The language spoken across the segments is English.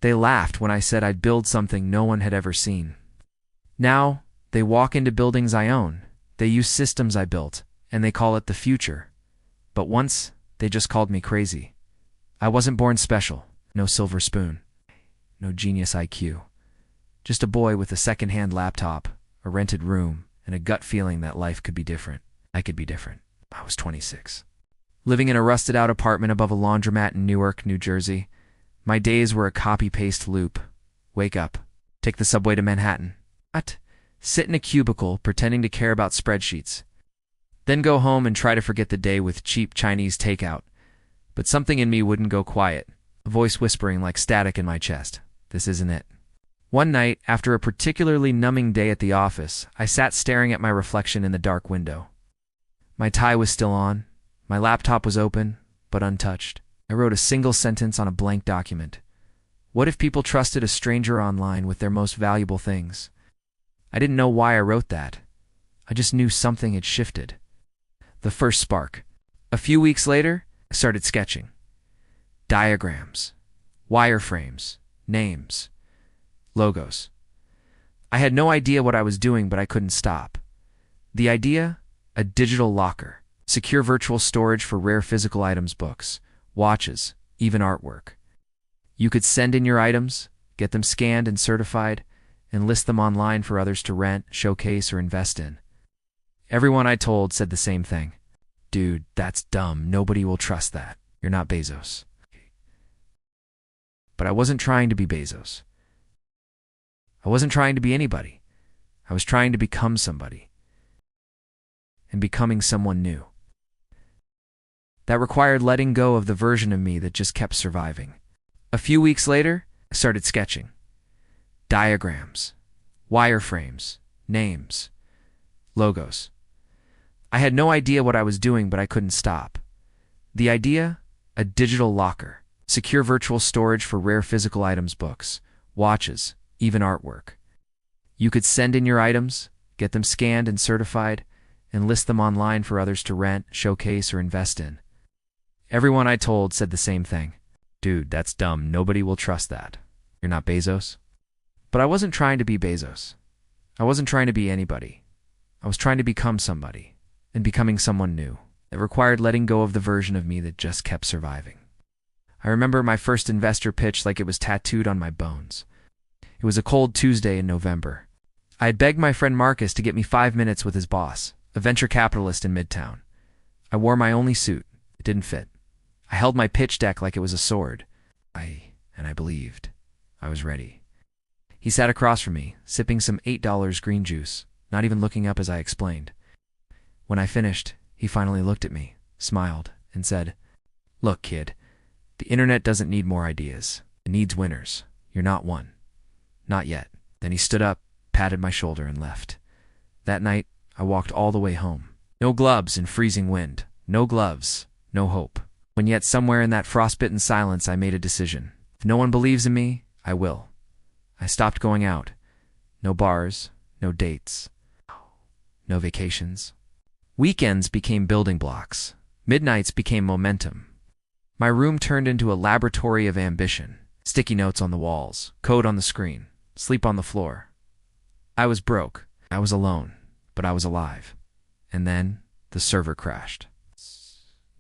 They laughed when I said I'd build something no one had ever seen. Now, they walk into buildings I own, they use systems I built, and they call it the future. But once, they just called me crazy. I wasn't born special, no silver spoon, no genius IQ. Just a boy with a second-hand laptop, a rented room, and a gut feeling that life could be different. I could be different. I was 26. Living in a rusted-out apartment above a laundromat in Newark, New Jersey, my days were a copy-paste loop. Wake up, take the subway to Manhattan. What? Sit in a cubicle pretending to care about spreadsheets. Then go home and try to forget the day with cheap Chinese takeout. But something in me wouldn't go quiet, a voice whispering like static in my chest. This isn't it. One night, after a particularly numbing day at the office, I sat staring at my reflection in the dark window. My tie was still on, my laptop was open, but untouched. I wrote a single sentence on a blank document. What if people trusted a stranger online with their most valuable things? I didn't know why I wrote that. I just knew something had shifted. The first spark. A few weeks later, I started sketching. Diagrams, wireframes, names, logos. I had no idea what I was doing, but I couldn't stop. The idea? A digital locker, secure virtual storage for rare physical items, books, watches, even artwork. You could send in your items, get them scanned and certified, and list them online for others to rent, showcase, or invest in. Everyone I told said the same thing. Dude, that's dumb. Nobody will trust that. You're not Bezos. But I wasn't trying to be Bezos. I wasn't trying to be anybody. I was trying to become somebody. And becoming someone new. That required letting go of the version of me that just kept surviving. A few weeks later, I started sketching. Diagrams, wireframes, names, logos. I had no idea what I was doing, but I couldn't stop. The idea? A digital locker, secure virtual storage for rare physical items, books, watches, even artwork. You could send in your items, get them scanned and certified, and list them online for others to rent, showcase, or invest in. Everyone I told said the same thing. Dude, that's dumb. Nobody will trust that. You're not Bezos. But I wasn't trying to be Bezos. I wasn't trying to be anybody. I was trying to become somebody, and becoming someone new. It required letting go of the version of me that just kept surviving. I remember my first investor pitch like it was tattooed on my bones. It was a cold Tuesday in November. I had begged my friend Marcus to get me 5 minutes with his boss, a venture capitalist in Midtown. I wore my only suit. It didn't fit. I held my pitch deck like it was a sword. I believed. I was ready. He sat across from me, sipping some $8 green juice, not even looking up as I explained. When I finished, he finally looked at me, smiled, and said, "Look, kid, the internet doesn't need more ideas. It needs winners. You're not one. Not yet." Then he stood up, patted my shoulder, and left. That night, I walked all the way home. No gloves in freezing wind. No gloves. No hope. When yet somewhere in that frostbitten silence I made a decision. If no one believes in me, I will. I stopped going out. No bars. No dates. No vacations. Weekends became building blocks. Midnights became momentum. My room turned into a laboratory of ambition. Sticky notes on the walls. Code on the screen. Sleep on the floor. I was broke. I was alone. But I was alive. And then the server crashed.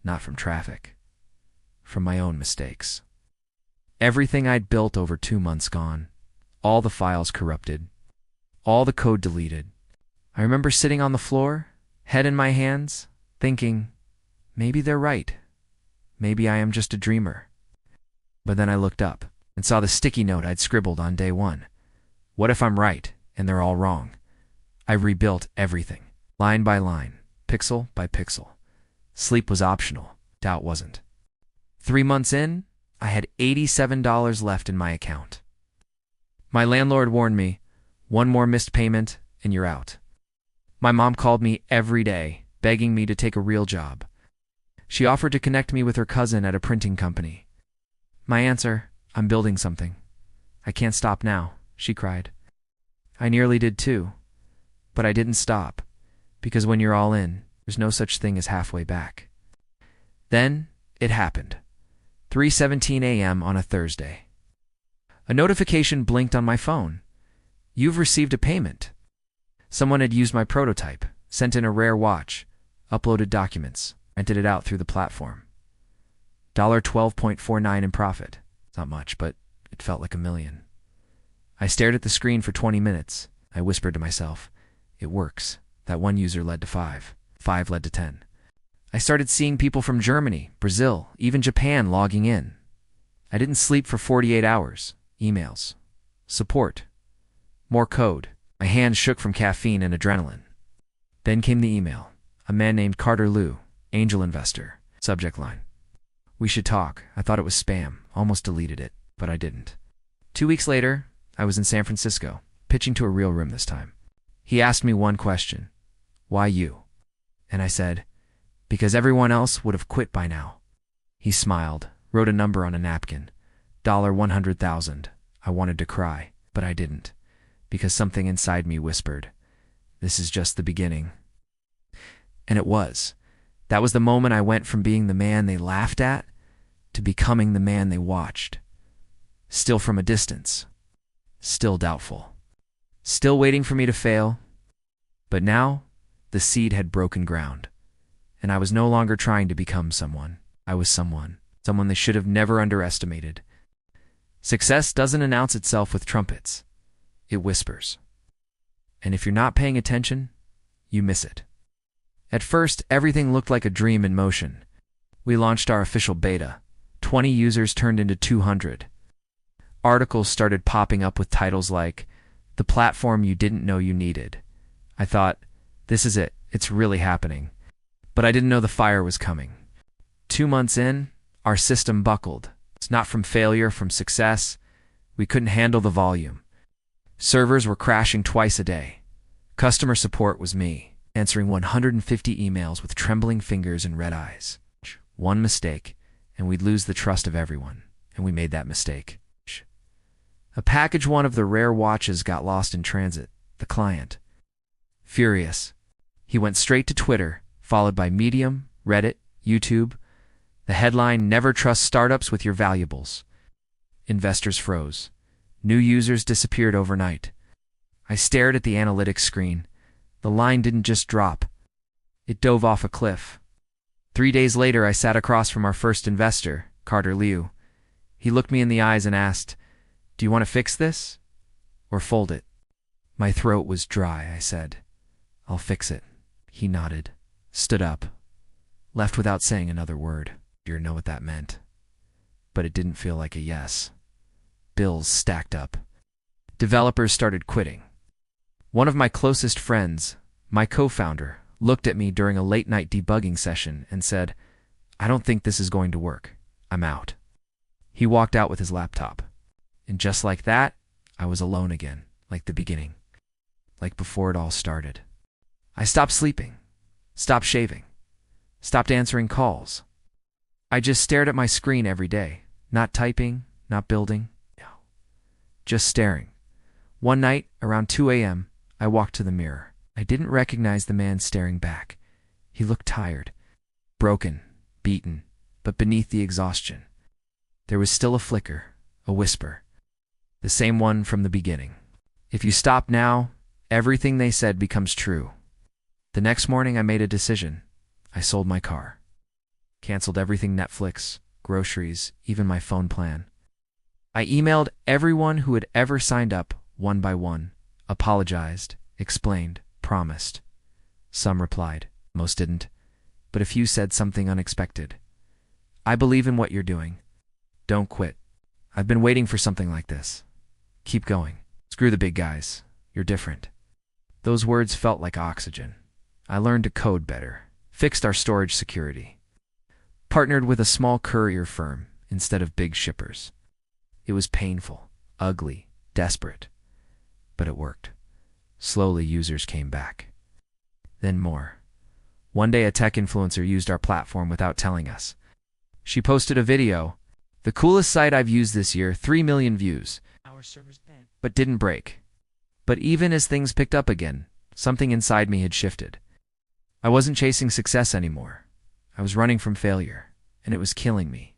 Not from traffic. From my own mistakes. Everything I'd built over 2 months gone. All the files corrupted. All the code deleted. I remember sitting on the floor, head in my hands, thinking, maybe they're right. Maybe I am just a dreamer. But then I looked up and saw the sticky note I'd scribbled on day one. What if I'm right and they're all wrong? I rebuilt everything, line by line, pixel by pixel. Sleep was optional. Doubt wasn't. 3 months in, I had $87 left in my account. My landlord warned me, one more missed payment and you're out. My mom called me every day, begging me to take a real job. She offered to connect me with her cousin at a printing company. My answer, I'm building something. I can't stop now, she cried. I nearly did too, but I didn't stop, because when you're all in, there's no such thing as halfway back. Then, it happened. 3:17 a.m. on a Thursday. A notification blinked on my phone. You've received a payment. Someone had used my prototype, sent in a rare watch, uploaded documents, rented it out through the platform. $12.49 in profit. It's not much, but it felt like $1 million. I stared at the screen for 20 minutes. I whispered to myself, it works. That one user led to 5. 5 led to 10. I started seeing people from Germany, Brazil, even Japan logging in. I didn't sleep for 48 hours. Emails. Support. More code. My hands shook from caffeine and adrenaline. Then came the email. A man named Carter Liu, angel investor. Subject line. We should talk. I thought it was spam. Almost deleted it, but I didn't. 2 weeks later, I was in San Francisco, pitching to a real room this time. He asked me one question. Why you? And I said, because everyone else would have quit by now. He smiled, wrote a number on a napkin. $100,000. I wanted to cry, but I didn't, because something inside me whispered, this is just the beginning. And it was. That was the moment I went from being the man they laughed at to becoming the man they watched. Still from a distance. Still doubtful. Still waiting for me to fail. But now, the seed had broken ground. And I was no longer trying to become someone. I was someone. Someone they should have never underestimated. Success doesn't announce itself with trumpets. It whispers. And if you're not paying attention, you miss it. At first, everything looked like a dream in motion. We launched our official beta. 20 users turned into 200. Articles started popping up with titles like, The Platform You Didn't Know You Needed. I thought, this is it. It's really happening. But I didn't know the fire was coming. 2 months in, our system buckled. It's not from failure, from success. We couldn't handle the volume. Servers were crashing twice a day. Customer support was me, answering 150 emails with trembling fingers and red eyes. One mistake, and we'd lose the trust of everyone. And we made that mistake. A package one of the rare watches got lost in transit. The client. Furious. He went straight to Twitter, followed by Medium, Reddit, YouTube. The headline, Never Trust Startups with Your Valuables. Investors froze. New users disappeared overnight. I stared at the analytics screen. The line didn't just drop. It dove off a cliff. 3 days later, I sat across from our first investor, Carter Liu. He looked me in the eyes and asked, do you want to fix this? Or fold it? My throat was dry, I said. I'll fix it. He nodded, stood up, left without saying another word. You know what that meant. But it didn't feel like a yes. Bills stacked up. Developers started quitting. One of my closest friends, my co-founder, looked at me during a late-night debugging session and said, I don't think this is going to work. I'm out. He walked out with his laptop. And just like that, I was alone again, like the beginning. Like before it all started. I stopped sleeping, stopped shaving, stopped answering calls. I just stared at my screen every day, not typing, not building, no, just staring. One night, around 2 a.m., I walked to the mirror. I didn't recognize the man staring back. He looked tired, broken, beaten, but beneath the exhaustion, there was still a flicker, a whisper, the same one from the beginning. If you stop now, everything they said becomes true. The next morning, I made a decision. I sold my car. Canceled everything Netflix, groceries, even my phone plan. I emailed everyone who had ever signed up, one by one, apologized, explained, promised. Some replied, most didn't, but a few said something unexpected. I believe in what you're doing. Don't quit. I've been waiting for something like this. Keep going. Screw the big guys. You're different. Those words felt like oxygen. I learned to code better, fixed our storage security, partnered with a small courier firm instead of big shippers. It was painful, ugly, desperate, but it worked. Slowly, users came back. Then more. One day, a tech influencer used our platform without telling us. She posted a video. The coolest site I've used this year, 3 million views. Our servers banned. But didn't break. But even as things picked up again, something inside me had shifted. I wasn't chasing success anymore. I was running from failure, and it was killing me.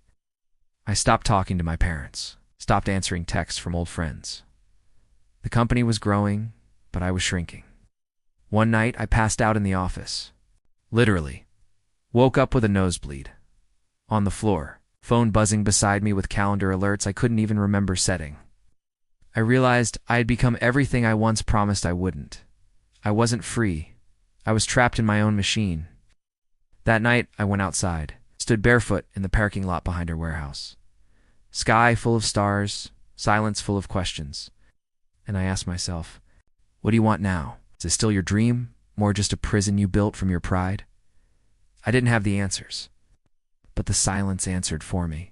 I stopped talking to my parents, Stopped answering texts from old friends. The company was growing, but I was shrinking. One night, I passed out in the office. Literally. Woke up with a nosebleed. On the floor, phone buzzing beside me with calendar alerts I couldn't even remember setting. I realized I had become everything I once promised I wouldn't. I wasn't free. I was trapped in my own machine. That night, I went outside, stood barefoot in the parking lot behind her warehouse. Sky full of stars, silence full of questions. And I asked myself, what do you want now? Is it still your dream, more just a prison you built from your pride? I didn't have the answers, but the silence answered for me.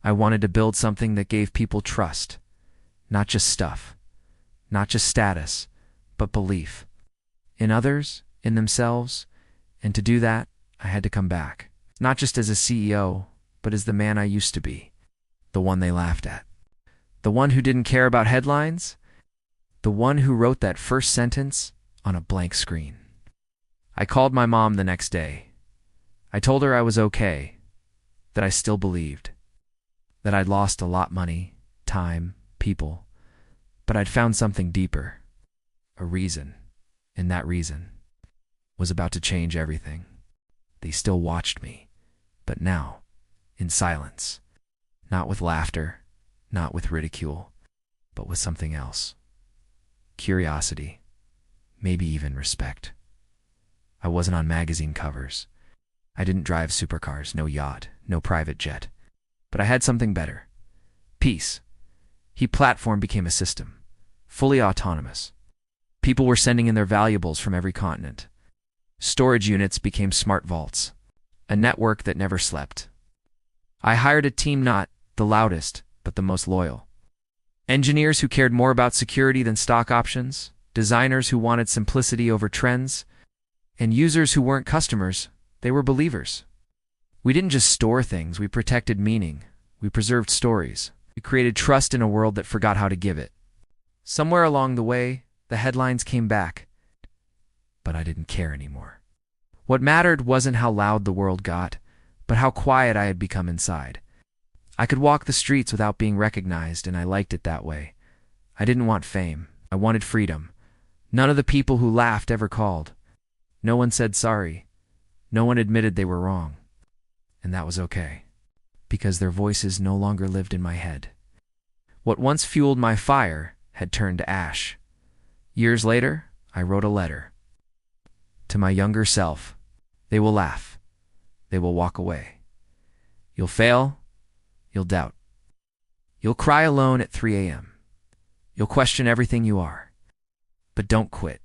I wanted to build something that gave people trust, not just stuff, not just status, but belief. In others, in themselves, and to do that, I had to come back. Not just as a CEO, but as the man I used to be. The one they laughed at. The one who didn't care about headlines. The one who wrote that first sentence on a blank screen. I called my mom the next day. I told her I was okay, that I still believed, that I'd lost a lot money, time, people, but I'd found something deeper, a reason, and that reason was about to change everything. They still watched me, but now, in silence, not with laughter, not with ridicule, but with something else. Curiosity, maybe even respect. I wasn't on magazine covers. I didn't drive supercars, no yacht, no private jet. But I had something better. Peace. Platform became a system, fully autonomous. People were sending in their valuables from every continent. Storage units became smart vaults, a network that never slept. I hired a team not the loudest, but the most loyal. Engineers who cared more about security than stock options, designers who wanted simplicity over trends, and users who weren't customers, they were believers. We didn't just store things, we protected meaning. We preserved stories. We created trust in a world that forgot how to give it. Somewhere along the way, the headlines came back, but I didn't care anymore. What mattered wasn't how loud the world got, but how quiet I had become inside. I could walk the streets without being recognized, and I liked it that way. I didn't want fame. I wanted freedom. None of the people who laughed ever called. No one said sorry. No one admitted they were wrong. And that was okay, because their voices no longer lived in my head. What once fueled my fire had turned to ash. Years later, I wrote a letter. To my younger self, they will laugh. They will walk away. You'll fail. You'll doubt. You'll cry alone at 3 a.m. You'll question everything you are. But don't quit,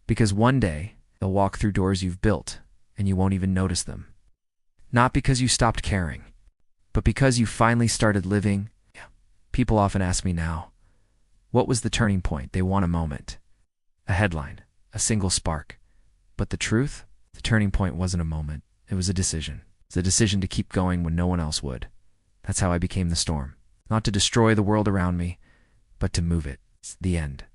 because one day they'll walk through doors you've built, and you won't even notice them. Not because you stopped caring, but because you finally started living. People often ask me now, what was the turning point? They want a moment, a headline, a single spark. But the truth? The turning point wasn't a moment. It was a decision. It's a decision to keep going when no one else would. That's how I became the storm. Not to destroy the world around me, but to move it. It's the end.